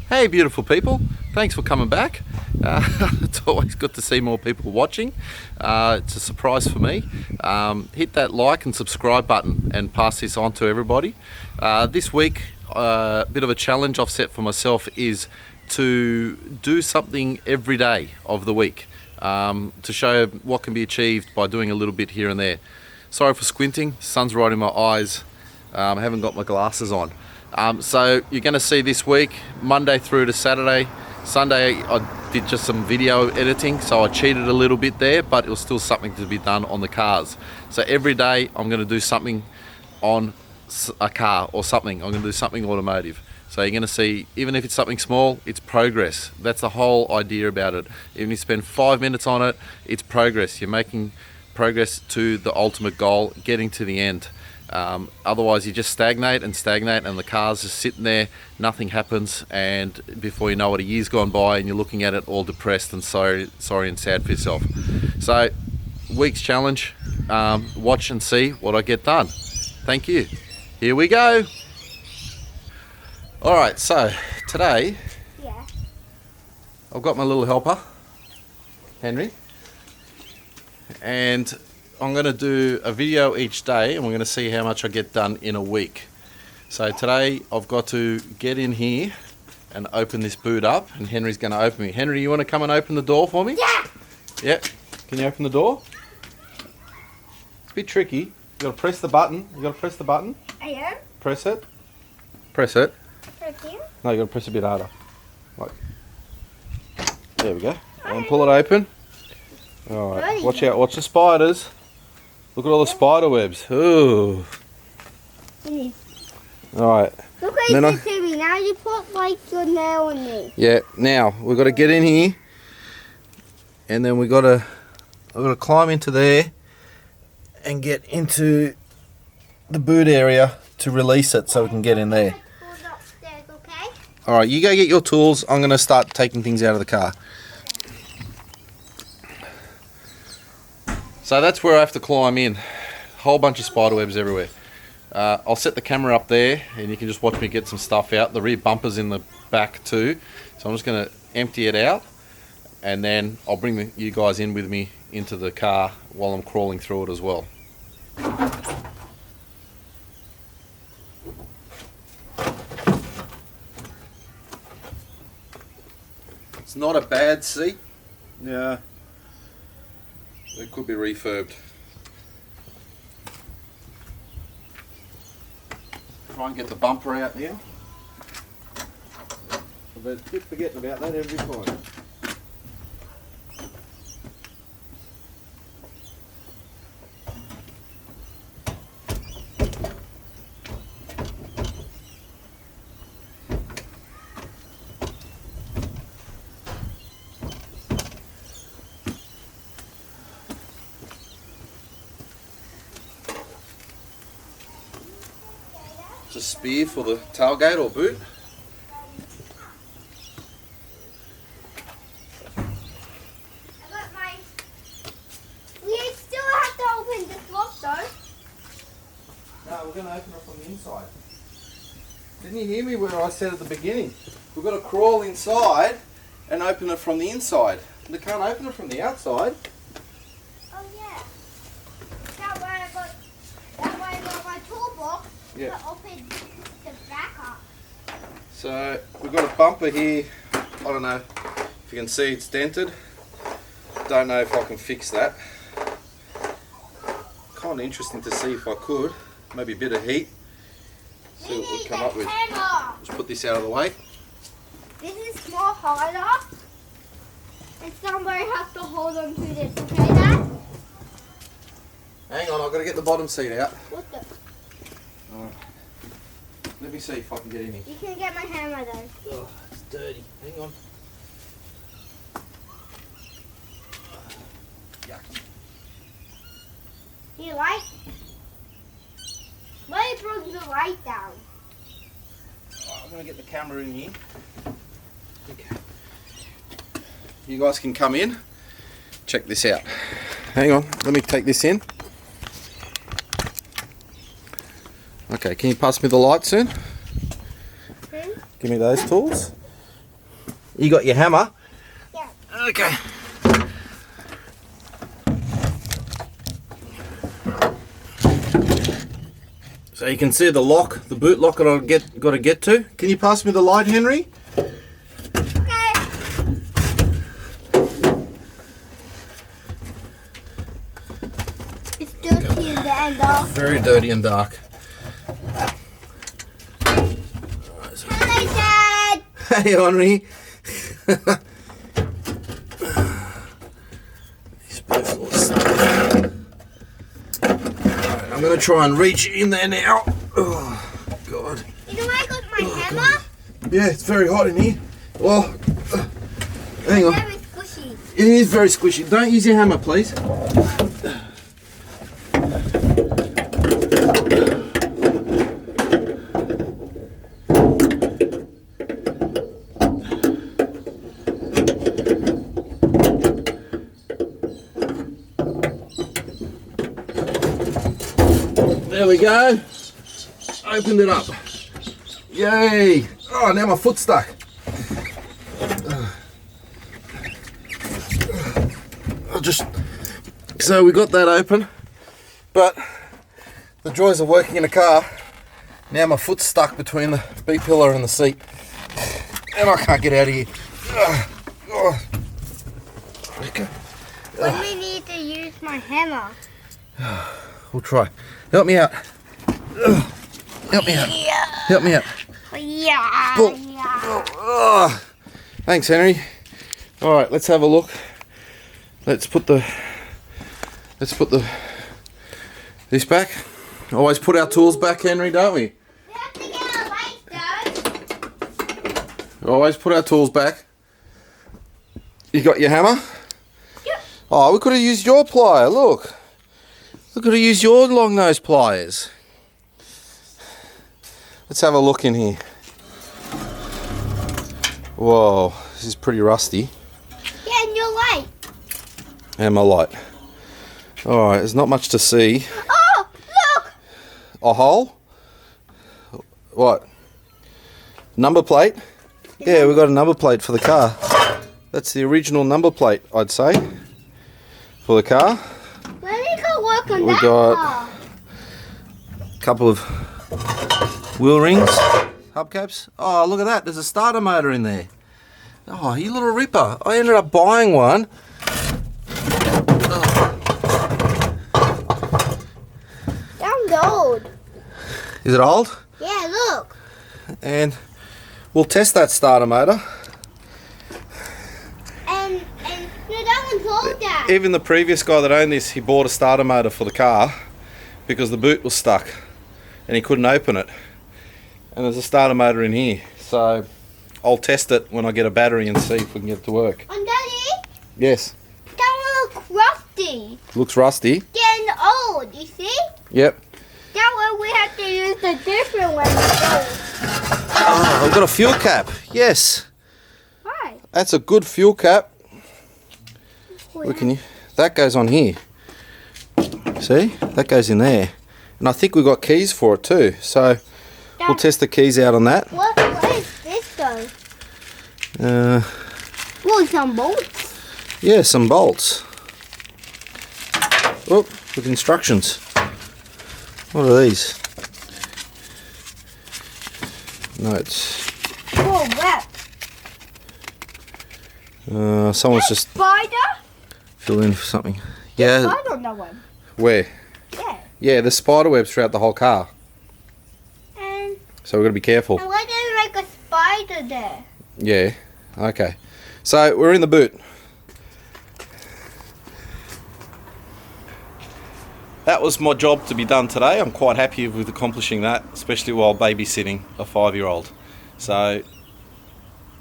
Hey beautiful people, thanks for coming back. It's always good to see more people watching. It's a surprise for me. Hit that like and subscribe button and pass this on to everybody. This week, a bit of a challenge I've set for myself is to do something every day of the week, to show what can be achieved by doing a little bit here and there. Sorry for squinting, sun's right in my eyes. I haven't got my glasses on. So you're going to see this week, Monday through to Saturday. Sunday I did just some video editing, so I cheated a little bit there, but it was still something to be done on the cars. So every day I'm going to do something on a car or something. I'm going to do something automotive. So you're going to see, even if it's something small, it's progress. That's the whole idea about it. Even if you spend 5 minutes on it, it's progress. You're making progress to the ultimate goal, getting to the end. Otherwise you just stagnate and the car's just sitting there, nothing happens, and before you know it, a year's gone by and you're looking at it all depressed and sorry and sad for yourself. So week's challenge, watch and see what I get done. Thank you. Here we go. Alright, so today I've got my little helper, Henry, and I'm going to do a video each day and we're going to see how much I get done in a week. So today I've got to get in here and open this boot up, and Henry's going to open me. Henry, you want to come and open the door for me? Yeah! Yeah. Can you open the door? It's a bit tricky. You got to press the button. You got to press the button. I am. Press it. Press it. Press here? No, you got to press a bit harder. Like. There we go. And pull it open. Alright, watch out. Watch the spiders. Look at all the spider webs. Ooh. Alright. Look what you did to me. Now you put like your nail on me. Yeah, now we've got to get in here, and then I've got to climb into there and get into the boot area to release it so we can get in there. Okay? Alright, you go get your tools. I'm going to start taking things out of the car. So that's where I have to climb in. Whole bunch of spider webs everywhere. I'll set the camera up there and you can just watch me get some stuff out. The rear bumper's in the back too. So I'm just going to empty it out, and then I'll bring you guys in with me into the car while I'm crawling through it as well. It's not a bad seat. Yeah. It could be refurbed. Try and get the bumper out now. I keep forgetting about that every time. A spear for the tailgate or boot. I got my... We still have to open this lock though. No, we're going to open it from the inside. Didn't you hear me where I said at the beginning? We've got to crawl inside and open it from the inside. We can't open it from the outside. Oh yeah. That way I got my toolbox. Yeah. To open the back up. So we've got a bumper here. I don't know if you can see it's dented. Don't know if I can fix that. Kind of interesting to see if I could. Maybe a bit of heat. See what we come up with. Just put this out of the way. This is more harder. And somebody has to hold on to this, okay Dad? Hang on, I've got to get the bottom seat out. What the? Let me see if I can get in here. You can get my hammer though. Oh, it's dirty. Hang on. Yuck. Do you like? Why you bring the light down? Oh, I'm going to get the camera in here. Okay. You guys can come in. Check this out. Hang on, let me take this in. Okay, can you pass me the light soon? Give me those tools. You got your hammer? Yeah. Okay. So you can see the lock, the boot lock that I've got to get to. Can you pass me the light, Henry? Okay. It's dirty in the end, though. Very dirty and dark. Hello, Dad. Hey, Henry. These both all stuck. Alright, I'm going to try and reach in there now. Oh, God. You know I got my hammer? Yeah, it's very hot in here. Well, hang on. Very squishy. It is very squishy. Don't use your hammer, please. There we go. Opened it up. Yay! Oh, now my foot's stuck. I'll just... So we got that open, but the joys of working in a car. Now my foot's stuck between the B-pillar and the seat, and I can't get out of here. Okay. When we need to use my hammer. We'll try. Help me out. Help me out. Help me out. Yeah. Pull. Yeah. Oh. Thanks, Henry. All right, let's have a look. Let's put this back. Always put our tools back, Henry, don't we? We have to get our lights, Dad. Always put our tools back. You got your hammer? Yep. Oh, we could have used your plier. Look. We could have used your long nose pliers. Let's have a look in here. Whoa, this is pretty rusty. Yeah, and your light. And my light. Alright, there's not much to see. Oh, look. A hole? What? Number plate? Yeah, we got a number plate for the car. That's the original number plate, I'd say, for the car. Let me go work on We that got- car. A couple of wheel rings, hubcaps. Oh, look at that. There's a starter motor in there. Oh, you little ripper. I ended up buying one. Sounds old. Is it old? Yeah, look. And we'll test that starter motor. And no, that one's old, Dad. Even the previous guy that owned this, he bought a starter motor for the car because the boot was stuck and he couldn't open it. And there's a starter motor in here. So I'll test it when I get a battery and see if we can get it to work. And Daddy, Yes. that one looks rusty. Looks rusty. Getting old, you see? Yep. That way we have to use a different one. Oh, I've got a fuel cap. Yes. Why? That's a good fuel cap. Look, can you? That goes on here. See? That goes in there. And I think we've got keys for it too. So we'll test the keys out on that. What is this though? Well, some bolts. Yeah, some bolts. Oh, with instructions. What are these? Notes. Oh, that. Someone's just Spider? filled in for something. Yeah. Spider on that one. Where? Yeah. Yeah, there's spider webs throughout the whole car. And So we've got to be careful. why did it make a spider there? Yeah. Okay. So we're in the boot. That was my job to be done today. I'm quite happy with accomplishing that, especially while babysitting a 5-year-old. So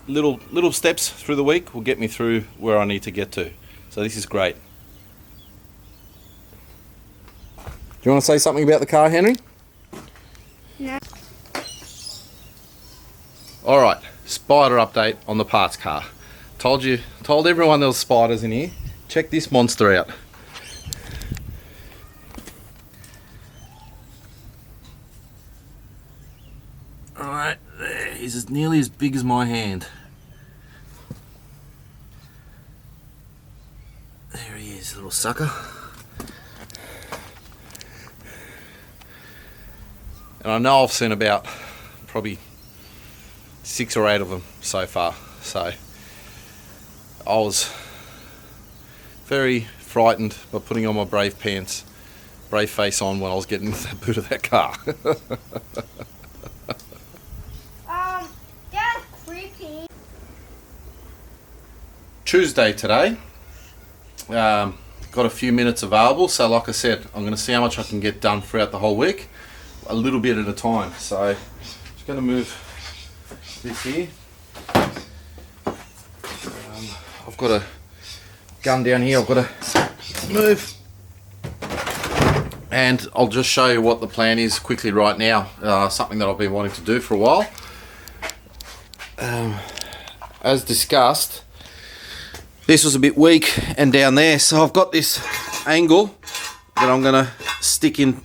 little steps through the week will get me through where I need to get to. So this is great. Do you want to say something about the car, Henry? No. All right, spider update on the parts car. Told everyone there was spiders in here. Check this monster out. All right, there. He's nearly as big as my hand. This little sucker. And I know I've seen about probably 6 or 8 of them so far. So I was very frightened by putting on my brave pants, brave face on when I was getting into the boot of that car. That's creepy. Tuesday today. Got a few minutes available, so like I said, I'm going to see how much I can get done throughout the whole week, a little bit at a time. So just going to move this here. I've got a gun down here I've got to move, and I'll just show you what the plan is quickly right now. Something that I've been wanting to do for a while. As discussed, this was a bit weak and down there, so I've got this angle that I'm going to stick in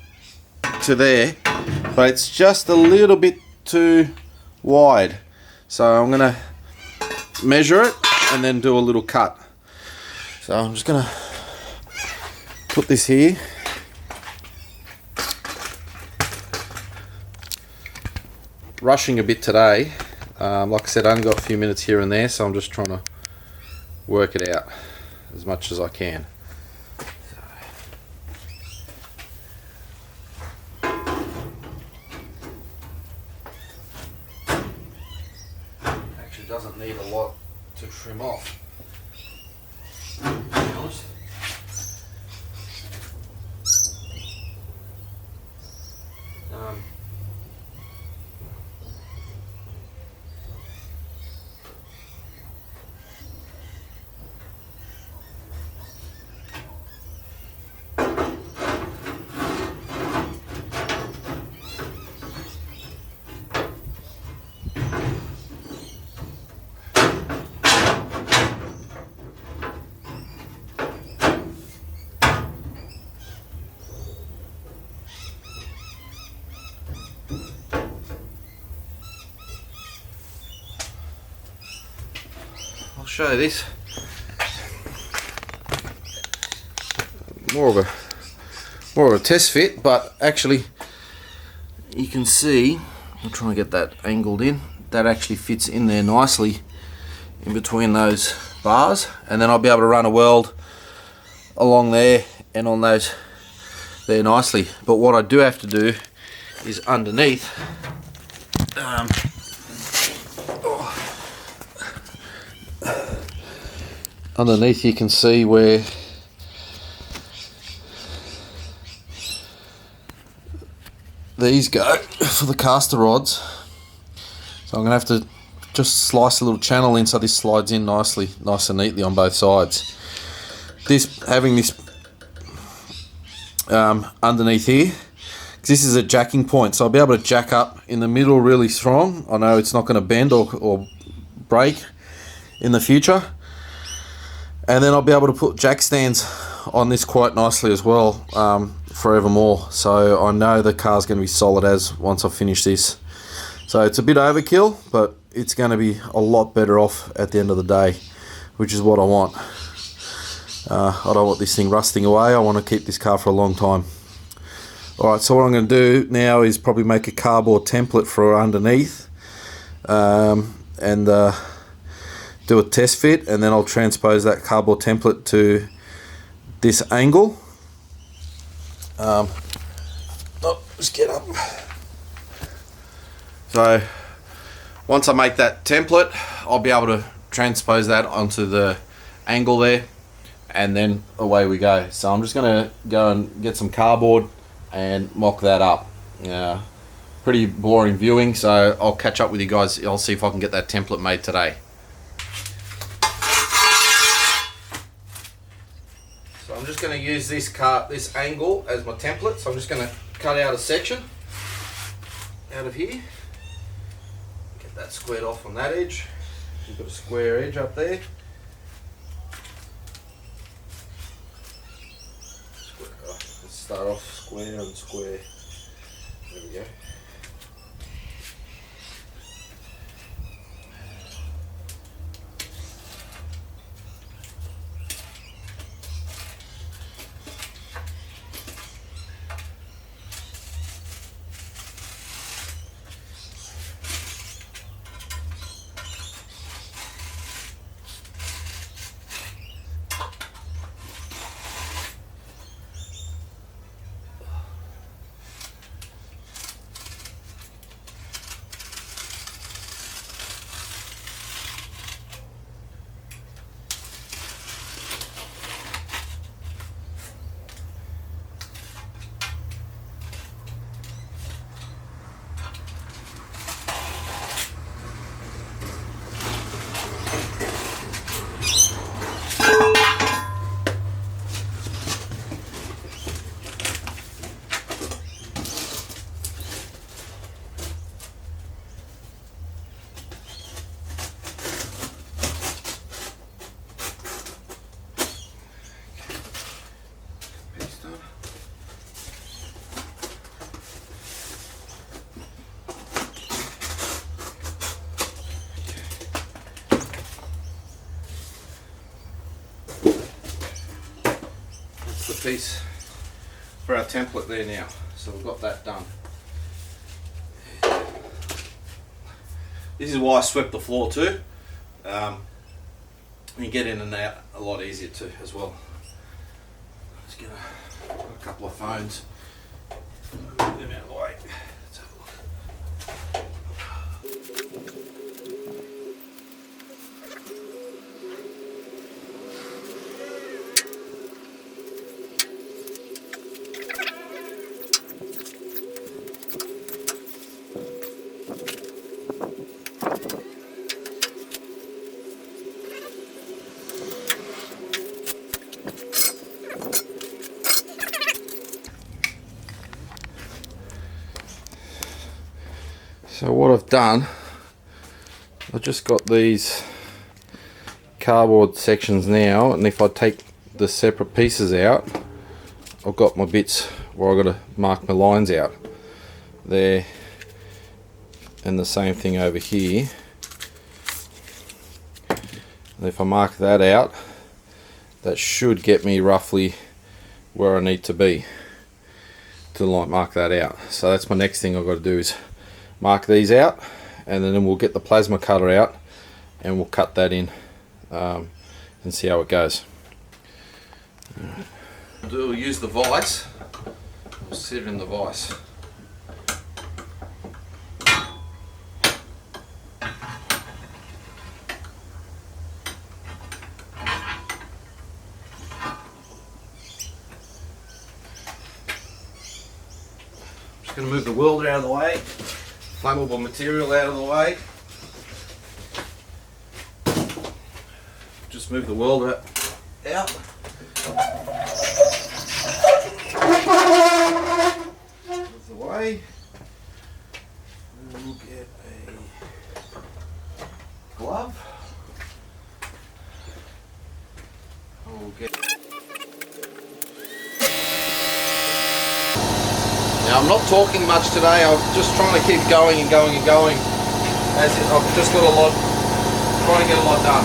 to there, but it's just a little bit too wide, so I'm going to measure it and then do a little cut. So I'm just going to put this here. Rushing a bit today. Like I said, I only got a few minutes here and there, so I'm just trying to work it out as much as I can. Actually doesn't need a lot to trim off, to be honest. I'll show you this. More of a test fit, but actually you can see, I'll try and get that angled in, that actually fits in there nicely in between those bars, and then I'll be able to run a weld along there and on those there nicely. But what I do have to do is underneath, underneath you can see where these go for the caster rods. So I'm going to have to just slice a little channel in so this slides in nicely, nice and neatly on both sides. This, having this underneath here, this is a jacking point, so I'll be able to jack up in the middle really strong. I know it's not going to bend or break in the future. And then I'll be able to put jack stands on this quite nicely as well, forevermore. So I know the car's going to be solid as once I finish this. So it's a bit overkill, but it's going to be a lot better off at the end of the day, which is what I want. I don't want this thing rusting away. I want to keep this car for a long time. Alright, so what I'm going to do now is probably make a cardboard template for underneath, and do a test fit, and then I'll transpose that cardboard template to this angle. Just get up. So once I make that template, I'll be able to transpose that onto the angle there, and then away we go. So I'm just going to go and get some cardboard and mock that up. Pretty boring viewing, so I'll catch up with you guys. I'll see if I can get that template made today. So I'm just going to use this angle as my template. So I'm just going to cut out a section out of here. Get that squared off on that edge. You've got a square edge up there. Let's start off square and square. There we go. piece for our template there now. So we've got that done. This is why I swept the floor too. You get in and out a lot easier too as well. Let's get a couple of phones. Move them out of the way. Let's have a look. So what I've done, I've just got these cardboard sections now, and if I take the separate pieces out, I've got my bits where I've got to mark my lines out there, and the same thing over here. And if I mark that out, that should get me roughly where I need to be to mark that out. So that's my next thing I've got to do, is mark these out, and then we'll get the plasma cutter out and we'll cut that in and see how it goes. We'll use the vise. We'll sit it in the vise. Just going to move the welder out of the way. Flammable material out of the way. Just move the welder out. Move the way. And we'll get a glove. We'll get. Now I'm not talking much today, I'm just trying to keep going and going and going, as I've just got a lot, trying to get a lot done.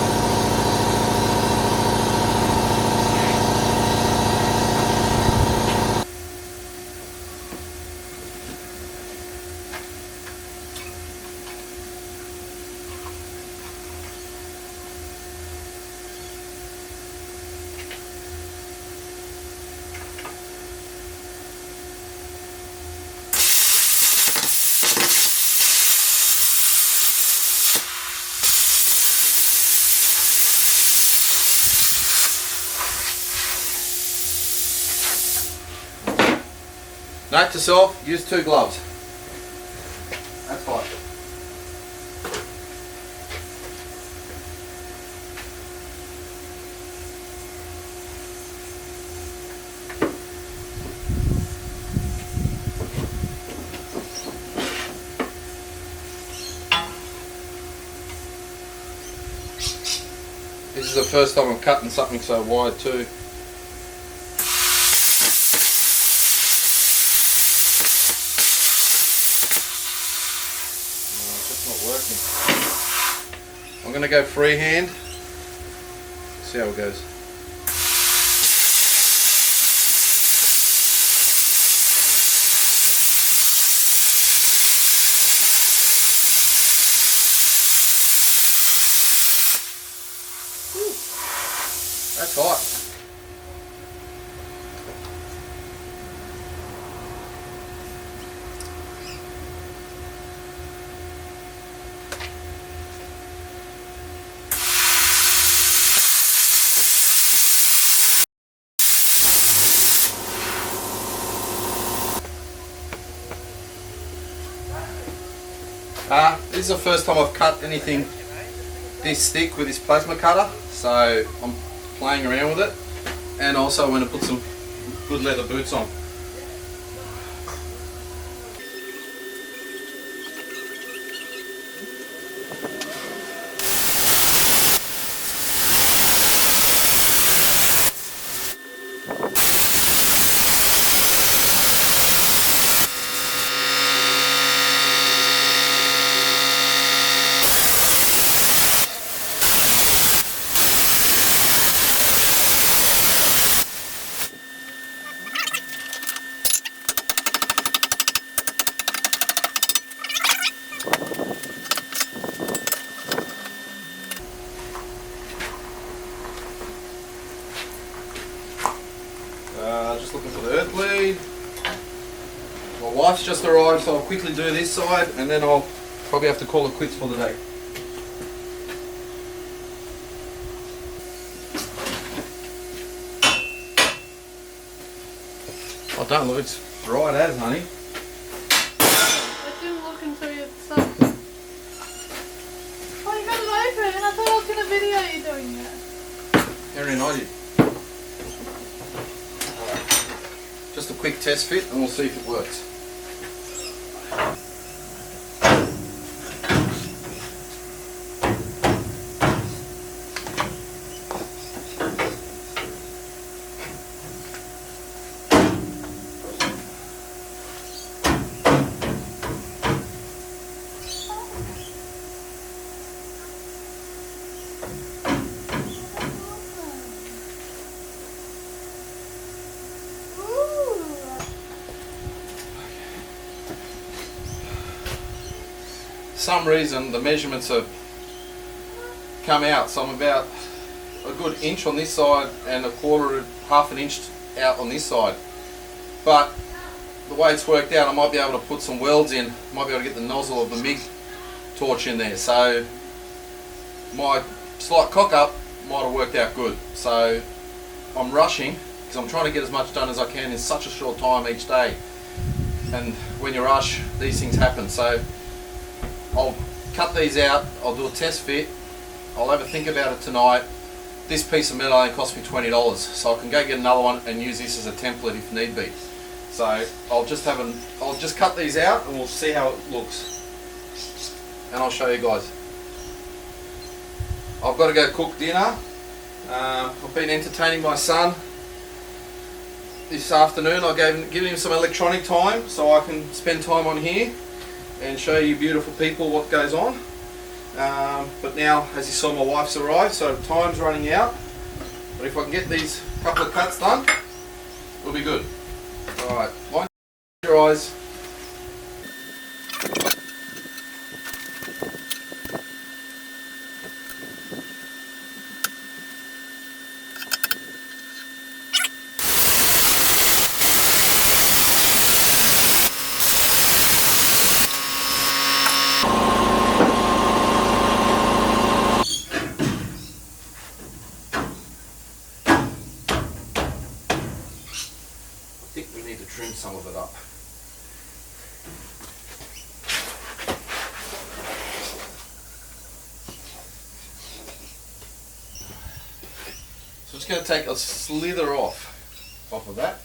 Note to self, use 2 gloves. That's fine. This is the first time I'm cutting something so wide too. I'm going to go freehand, see how it goes. That's hot. This is the first time I've cut anything this thick with this plasma cutter, so I'm playing around with it, and also I'm going to put some good leather boots on. wife's just arrived, so I'll quickly do this side and then I'll probably have to call it quits for the day. Oh, don't look, it's right as, honey. I didn't look until you said. Oh, you got it open. I thought I was going to video you doing it. Henry and I did. Just a quick test fit and we'll see if it works. Some reason the measurements have come out, so I'm about a good inch on this side and half an inch out on this side, but the way it's worked out I might be able to put some welds in, might be able to get the nozzle of the MIG torch in there, so my slight cock up might have worked out good. So I'm rushing because I'm trying to get as much done as I can in such a short time each day, and when you rush these things happen. So I'll cut these out, I'll do a test fit, I'll have a think about it tonight. This piece of metal only cost me $20, so I can go get another one and use this as a template if need be. So I'll just cut these out and we'll see how it looks. And I'll show you guys. I've got to go cook dinner. I've been entertaining my son this afternoon. I given him some electronic time so I can spend time on here and show you beautiful people what goes on. But now, as you saw, my wife's arrived, so time's running out. But if I can get these couple of cuts done, we'll be good. Alright, mind your eyes. I think we need to trim some of it up. So I'm just going to take a slither off of that.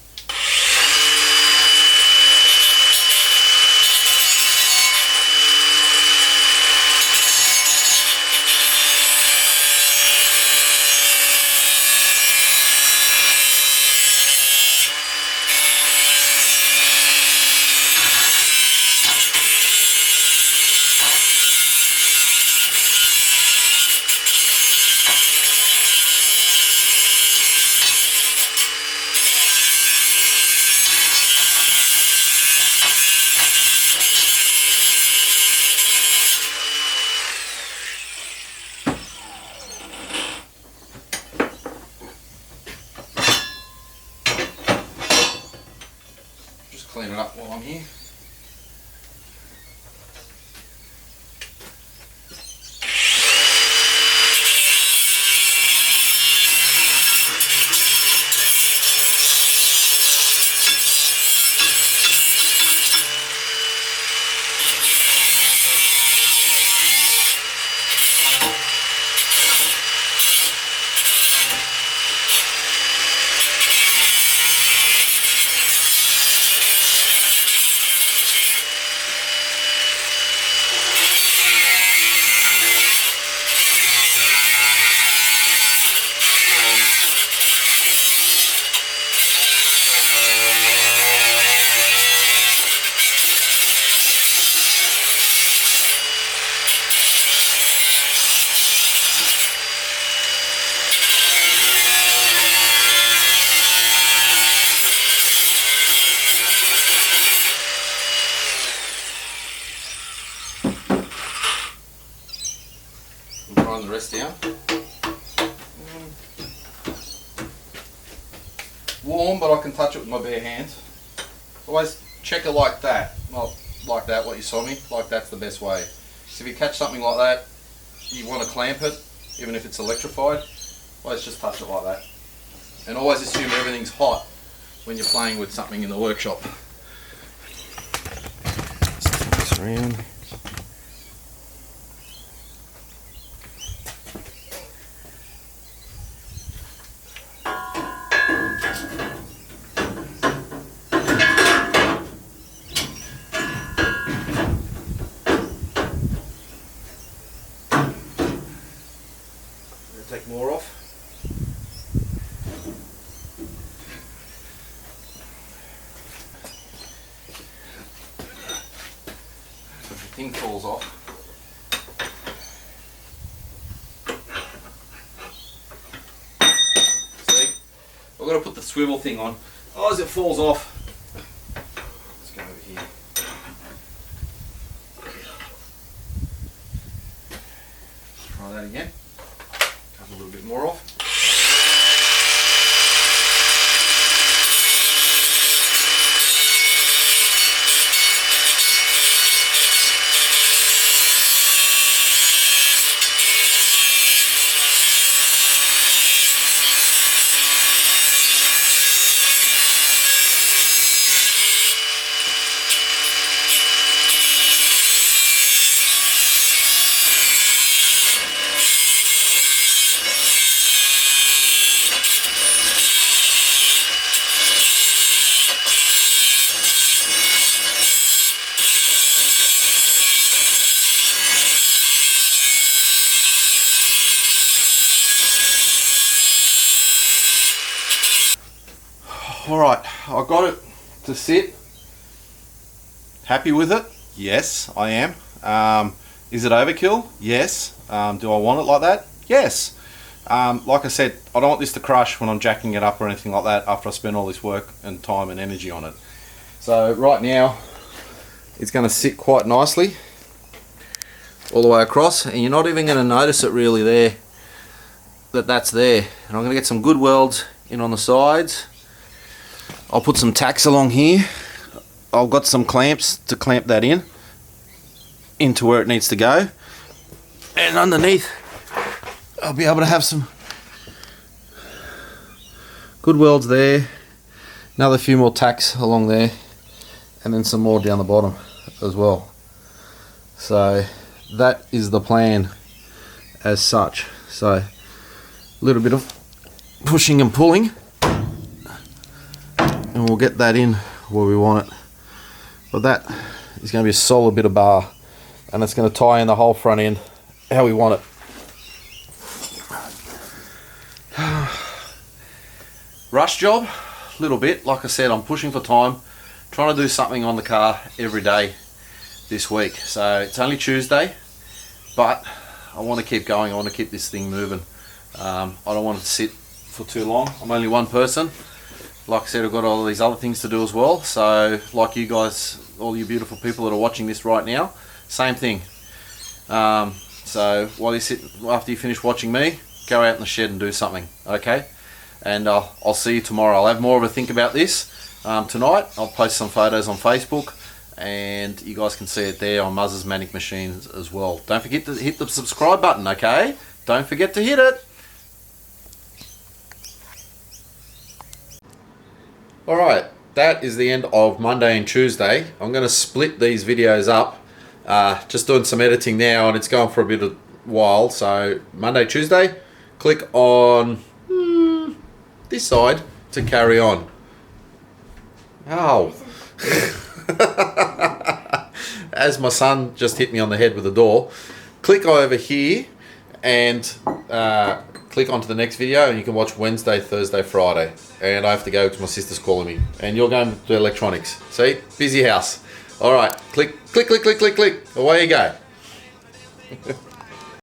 Clean it up while I'm here. Grind the rest down. Warm, but I can touch it with my bare hands. Always check it like that. Not like that, what you saw me. Like that's the best way. So if you catch something like that, you want to clamp it, even if it's electrified, always just touch it like that. And always assume everything's hot when you're playing with something in the workshop. Just turn this around. Take more off. So the thing falls off. See? I've got to put the swivel thing on. Oh, as it falls off. Let's go over here. Try that again. A little bit more off. Alright, I got it to sit. Happy with it? Yes, I am. Is it overkill? Yes. Do I want it like that? Yes. Like I said, I don't want this to crush when I'm jacking it up or anything like that after I spend all this work and time and energy on it. So right now, it's going to sit quite nicely all the way across, and you're not even going to notice it really there, that's there. And I'm going to get some good welds in on the sides. I'll put some tacks along here. I've got some clamps to clamp that into where it needs to go. And underneath, I'll be able to have some good welds there. Another few more tacks along there. And then some more down the bottom as well. So that is the plan as such. So a little bit of pushing and pulling, and we'll get that in where we want it. But that is going to be a solid bit of bar, and it's going to tie in the whole front end how we want it. Rush job, a little bit. Like I said, I'm pushing for time, trying to do something on the car every day this week. So it's only Tuesday, but I want to keep going. I want to keep this thing moving. I don't want it to sit for too long. I'm only one person. Like I said, I've got all these other things to do as well. So like you guys, all you beautiful people that are watching this right now, same thing. So while you sit, after you finish watching me, go out in the shed and do something, okay? And I'll see you tomorrow. I'll have more of a think about this tonight. I'll post some photos on Facebook, and you guys can see it there on Muzz's Manic Machines as well. Don't forget to hit the subscribe button, okay? Don't forget to hit it. Alright, that is the end of Monday and Tuesday. I'm going to split these videos up. Just doing some editing now, and it's going for a bit of while. So Monday, Tuesday, click on this side to carry on. Oh. As my son just hit me on the head with the door, click over here and click onto the next video, and you can watch Wednesday, Thursday, Friday. And I have to go because my sister's calling me. And you're going to electronics. See? Busy house. Alright, click, click, click, click, click, click. Away you go.